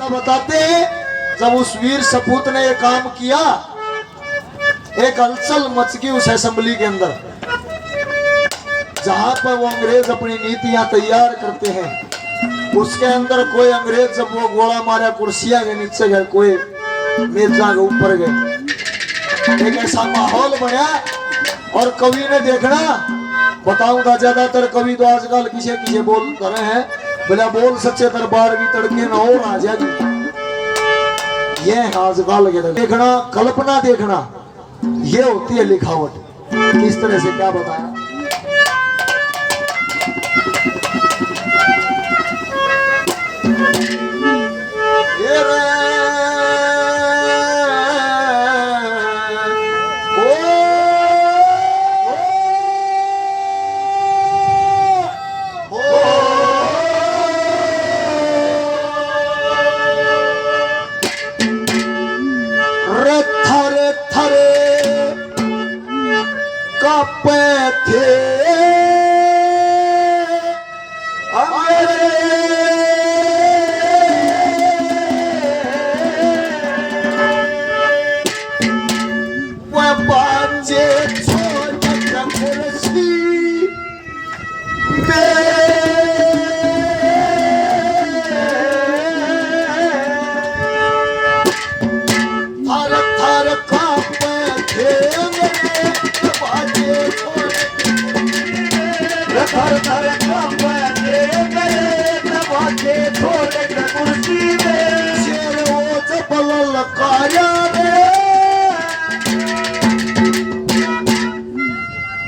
बताते हैं, जब उस वीर सपूत ने ये काम किया, एक हलचल मच गई उस असेंबली के अंदर, जहां पर वो अंग्रेज अपनी नीतियां तैयार करते हैं। उसके अंदर कोई अंग्रेज जब वो गोला मारा कुर्सियां के नीचे गए, कोई मेजा के ऊपर गए, एक ऐसा माहौल बना। और कवि ने देखना, बताऊंगा ज्यादातर कवि तो आजकल किसे किसे बोल रहे हैं, बोला बोल सच्चे दरबार की तड़के ना हो राजा जी, ये आजकल के देखना, कल्पना देखना, ये होती है लिखावट। किस तरह से क्या बताया।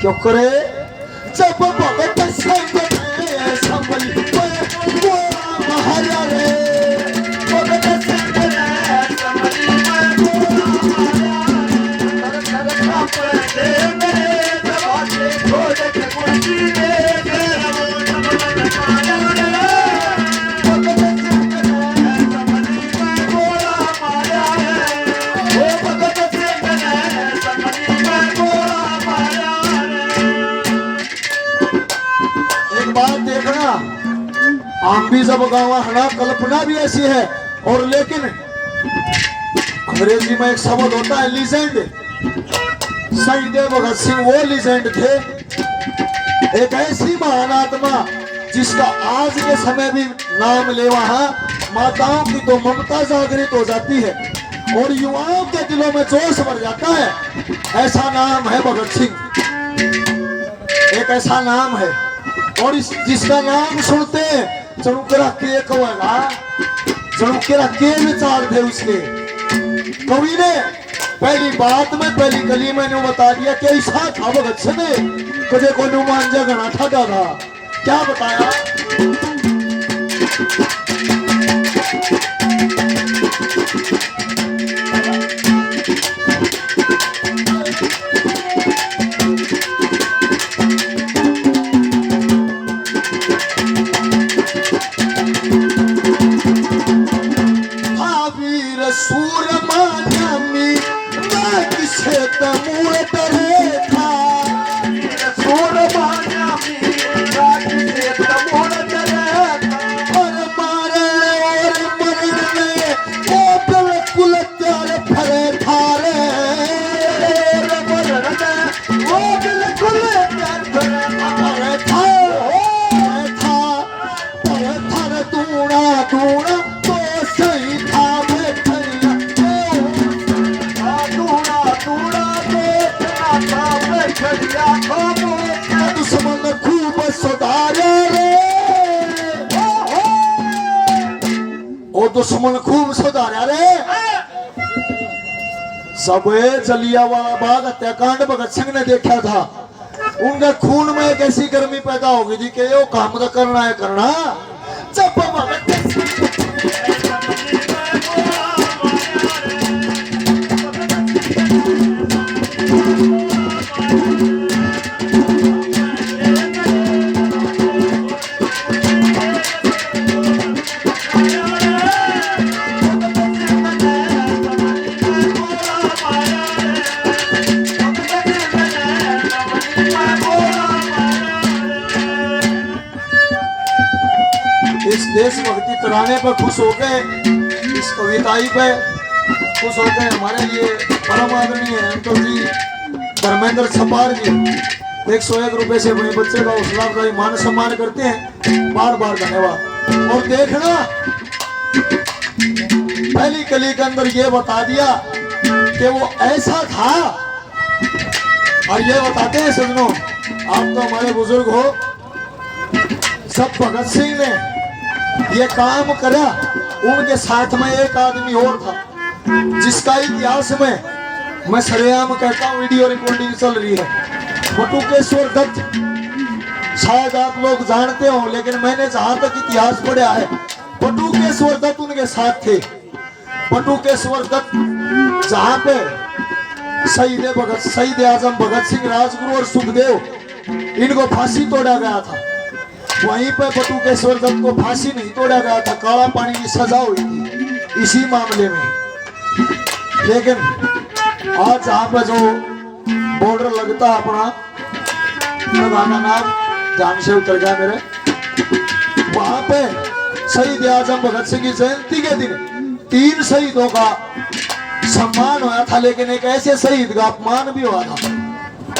क्यों करे जब भगत संग में संभली वो महारा रे, भगत संग में संभली हम भी जब गाँव हना, कल्पना भी ऐसी है। और लेकिन अंग्रेजी में एक शब्द होता है लीजेंड, शहीद भगत सिंह वो लीजेंड थे, एक ऐसी महान आत्मा जिसका आज के समय भी नाम ले, वहां माताओं की तो ममता जागृत हो जाती है और युवाओं के दिलों में जोश भर जाता है। ऐसा नाम है भगत सिंह, एक ऐसा नाम है। और जिसका नाम सुनते हैं चणुकेरा के कहेगा, चणुकेरा के विचार थे उसके। कवि ने पहली बात में, पहली कली में बता दिया कि ऐसा था भगत सिंह, कदे को नुमान जगना ठगा था। क्या बताया, दुश्मन खूब सुधारे रे, ओ दुश्मन खूब सुधारा रे। सब जलियांवाला बाग हत्याकांड भगत सिंह ने देखा था। उनके खून में एक ऐसी गर्मी पैदा होगी थी कि यो काम तो करना है करना। जब भगत देशभक्ति तराने पर खुश हो गए, इस कविताई पे खुश होते हैं। हमारे लिए परम आदरणीय अंकल जी धर्मेंद्र छपार जी 101 रुपए से अपने बच्चे का हौसला अफजाई मान सम्मान करते हैं, बार बार धन्यवाद। और देखना पहली कली के अंदर ये बता दिया कि वो ऐसा था। और ये बताते हैं सजनों, आप तो हमारे बुजुर्ग हो, सब भगत सिंह ने ये काम करा, उनके साथ में एक आदमी और था जिसका इतिहास में मैं सरेआम कहता हूँ, वीडियो रिकॉर्डिंग चल रही है, बटुकेश्वर दत्त। शायद आप लोग जानते हो, लेकिन मैंने जहां तक इतिहास पढ़ा है बटुकेश्वर दत्त उनके साथ थे। बटुकेश्वर दत्त जहां पे शहीद आजम भगत सिंह, राजगुरु और सुखदेव इनको फांसी तोड़ा गया था, वहीं पे बटुकेश्वर दत्त को फांसी नहीं तोड़ा गया था, काला पानी की सजा हुई थी इसी मामले में। लेकिन आज जहाँ पे जो बॉर्डर लगता है अपना, का नाम जान से उतर गया मेरे, वहां पे शहीद आजम भगत सिंह की जयंती के दिन 3 शहीदों का सम्मान हुआ था, लेकिन एक ऐसे शहीद का अपमान भी हुआ था।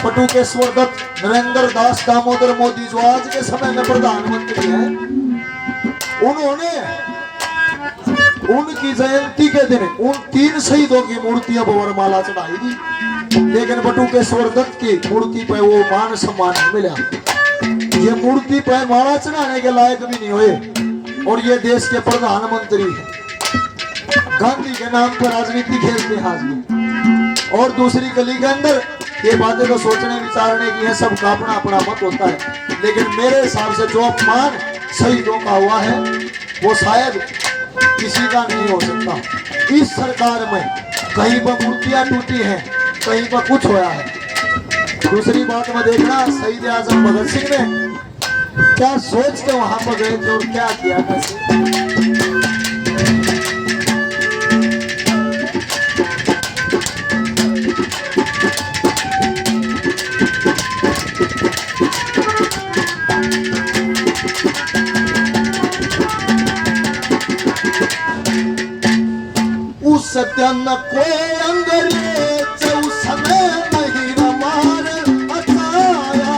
बटुकेश्वर दत्त नरेंद्र दास दामोदर मोदी जो आज के समय में प्रधानमंत्री हैं, उन्होंने उनकी जयंती के दिन उन 3 शहीदों की मूर्तियां वरमाला चढ़ाई थी, लेकिन बटुकेश्वर दत्त की मूर्ति पर वो मान सम्मान नहीं मिला। ये मूर्ति पर माला चढ़ाने के लायक भी नहीं हुए, और ये देश के प्रधानमंत्री हैं, गांधी के नाम पर राजनीति खेलते हैं आज भी। और दूसरी कली के अंदर ये बातें तो सोचने विचारने की है, सबका अपना अपना मत होता है, लेकिन मेरे हिसाब से जो अपमान शहीदों का हुआ है वो शायद किसी का नहीं हो सकता। इस सरकार में कहीं पर मूर्तियां टूटी हैं, कहीं पर कुछ होया है। दूसरी बात में देखना, शहीद आजम भगत सिंह ने क्या सोच के वहां पर गए थे और क्या किया कैसे। सत्यन को अंग्रेज उस समय नहीं रमार अचाया,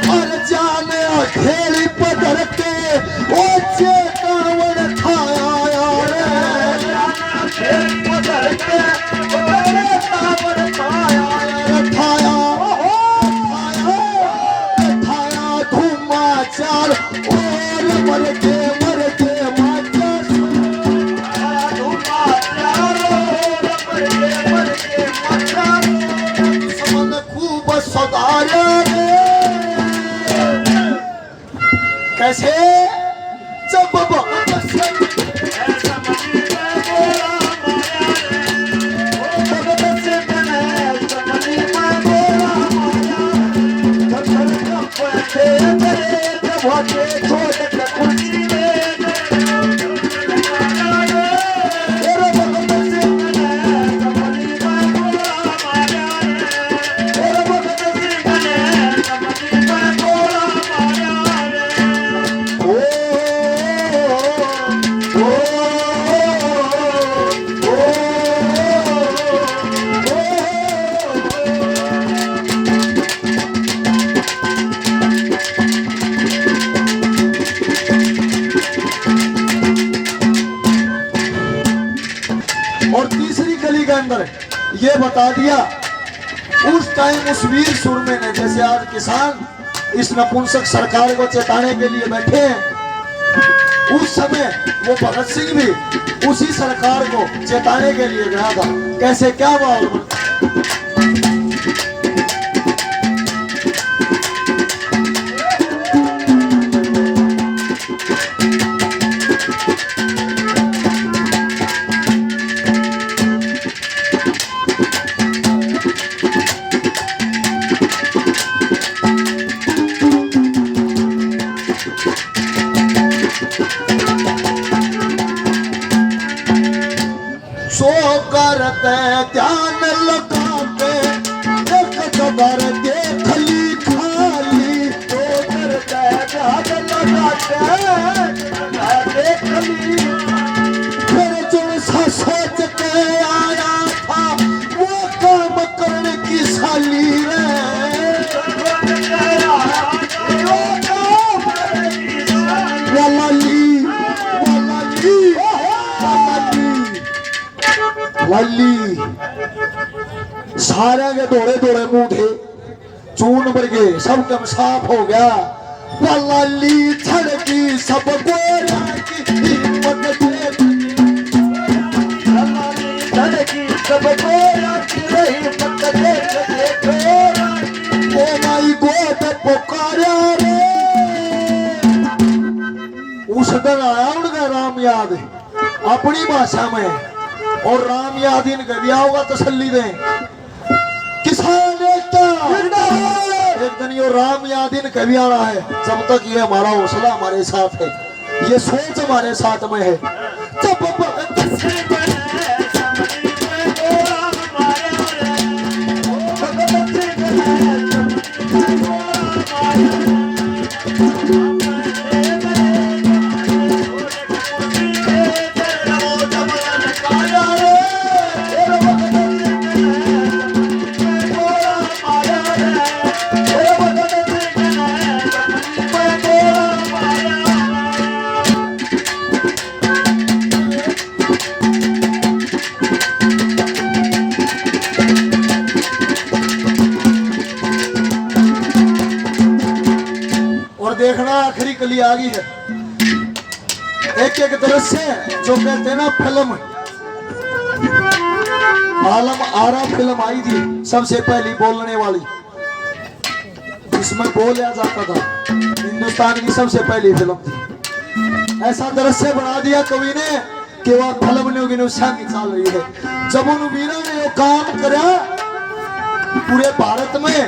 और जाने खेली पदर के वो चेतावन खाया, पदर के धुमाचार कैसे जब ये बता दिया उस टाइम उस वीर सुरमे ने, जैसे आज किसान इस नपुंसक सरकार को चेताने के लिए बैठे हैं, उस समय वो भगत सिंह भी उसी सरकार को चेताने के लिए गया था। कैसे क्या मालूम। ध्यान लगा के देख जबर देख ली खाली, तो करते लाली सारे के दौड़े दौड़े मुंह थे चून भर गए सब कम साफ हो गया। वो लाली छड़की सब गोरा की हिम्मत छड़की सब गोरा की हिम्मत ओ माई गोद पुकारा रे। उस दिन आया उनका राम याद अपनी भाषा में और राम याद इन गया होगा तसल्ली दें किसान एक दिन ये राम याद इन कभी आना है। जब तक ये हमारा हौसला हमारे साथ है ये सोच हमारे साथ में है जब देखना आखिरी कली आ गई है। एक एक दृश्य जो कहते हैं ना फिल्म आलम आरा फिल्म आई थी सबसे पहली बोलने वाली इसमें बोला जाता था हिंदुस्तान की सबसे पहली फिल्म थी। ऐसा दृश्य बना दिया कवि ने कि वह फिल्म ने चल रही है। जब उन वीरों ने वो काम करा पूरे भारत में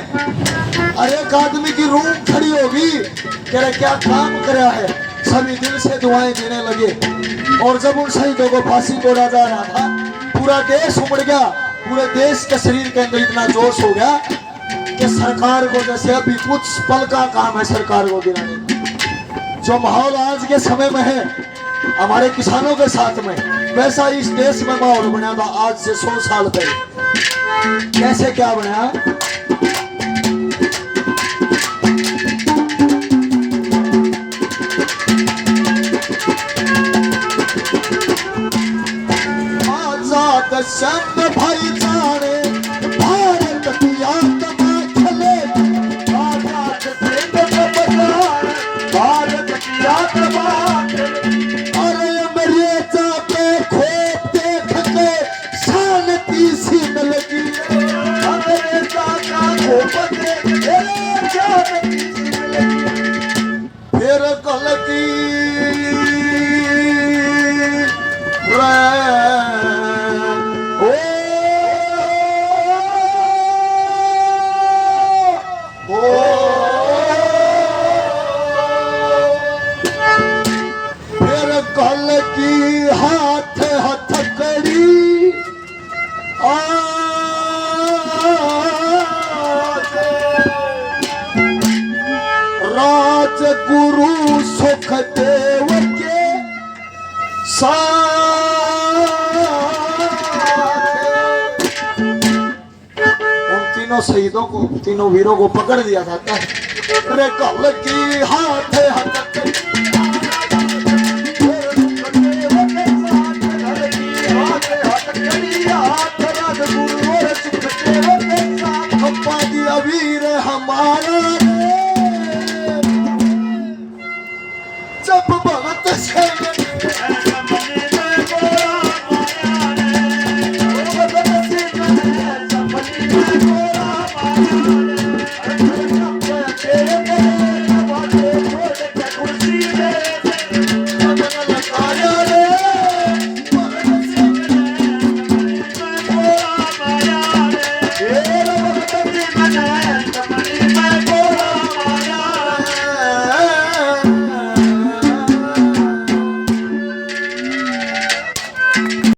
हर एक आदमी की रूह खड़ी होगी कह रहे क्या काम करा है। सभी दिल से दुआएं देने लगे और जब उन शहीदों को फांसी तोड़ा जा रहा था पूरा देश उमड़ गया। पूरे देश के शरीर के अंदर इतना जोश हो गया कि सरकार को जैसे अभी कुछ पल का काम है सरकार को गिराने। जो माहौल आज के समय में है हमारे किसानों के साथ में वैसा इस देश में माहौल बना था आज से 100 साल पहले। कैसे क्या बना शब्द भाई जाने भारत की आत्मा चले भारत की आत्मा अरे मेरे जाते खोप देख के शांति सी लगी मेरे जाता खोप देख के शांति सी लगी। फिर गलती गुरु सुखदेव के उन तीनों शहीदों को तीनों वीरों को पकड़ दिया जाता है। कल की हाथ